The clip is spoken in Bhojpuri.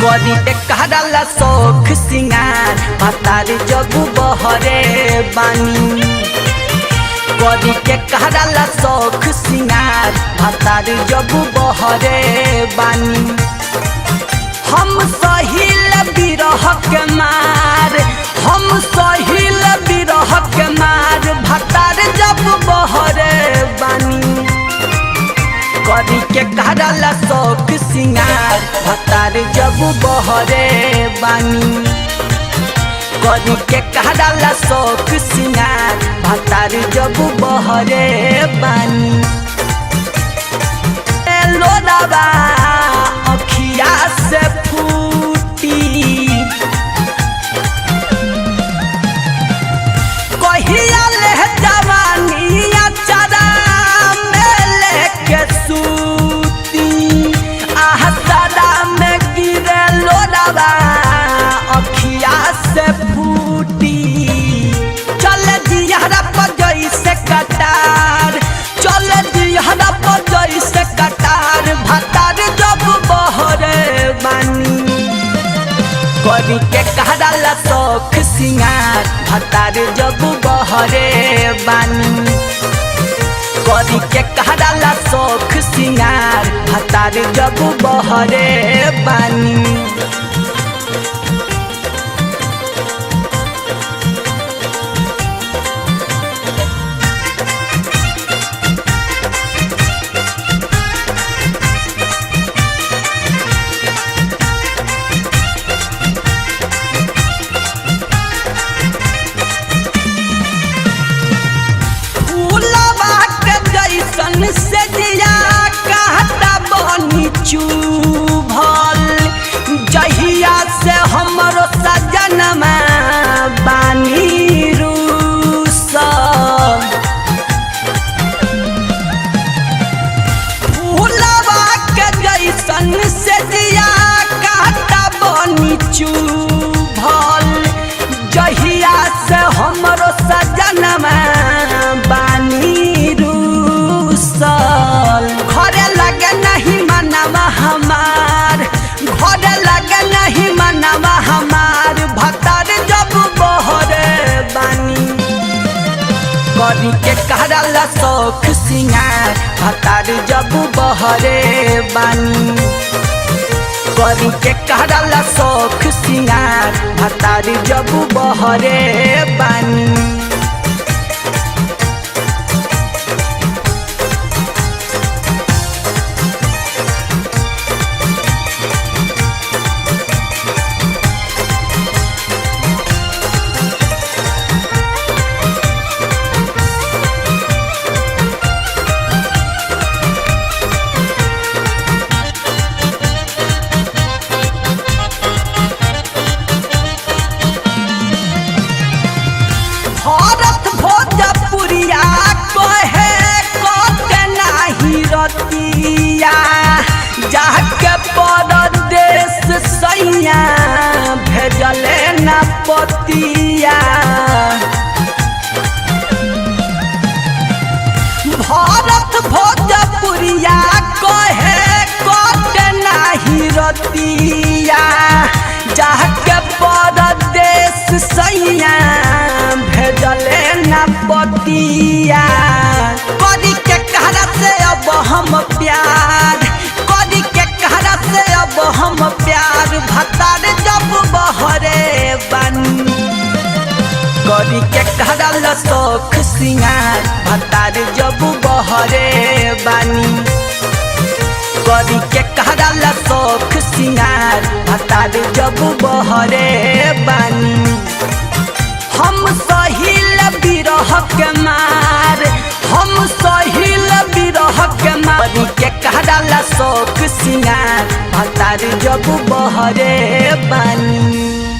करी के कहला शौख सिंगार भतार जब बहरे बानी करी के कहला शौख सिंगार भतार जब बहरे बानी हम सहिल बिरह के मार हम सहिल बिरह के मार भतार जब बहरे बानी करी के कहला शौख सिंगार भतार जब बहरे बानी करी के कहला शौख सिंगार भतार जब बहरे बानी लोरावा अखिया से फूटी कहिया ले जवानी अचारा में लेके सूती आहसारा में गिरे लोरावा अखिया से फूटी चल दिहरा पर जैसे कटार चल दिहरा पर जैसे कटार भतार जब बहरे बानी करी के कहला शौख सिंगार भतार जब बहरे बानी करी के कहला शौख सिंगार भतार जब बहरे बानी से दिया कहता बनी चुभल जहिया से हमरो सजनमा बानी रूसल फूलवा के जैसन से दिया कहता बनी चुभल जहिया से हमरो सजनमा बानी घरे लगे नहीं मनवा हमार घरे लगे नहीं मनवा हमार भतार जब बहरे बानी करी के कहला शौख सिंगार भतार जब बहरे बानी करी के कहला शौख सिंगार भतार जब बहरे बानी भारत भोजपुरिया कहे कते नाही रतिया जाके परदेश सैया भेजले न पतिया भारत भोजपुरिया कहे कते नाही रतिया जाके परदेश सैया भेजले न पतिया करी के कहला से अब हम प्यार करी के कहला से अब हम प्यार भतार जब बहरे बानी करी के कहला शौख सिंगार भतार जब बहरे बानी करी के कहला शौख सिंगार भतार जब बहरे बानी हम सहिल बिरह के मार हम सहिल बिरह के मार के कहला शौख सिंगार भतार जब बहरे बानी।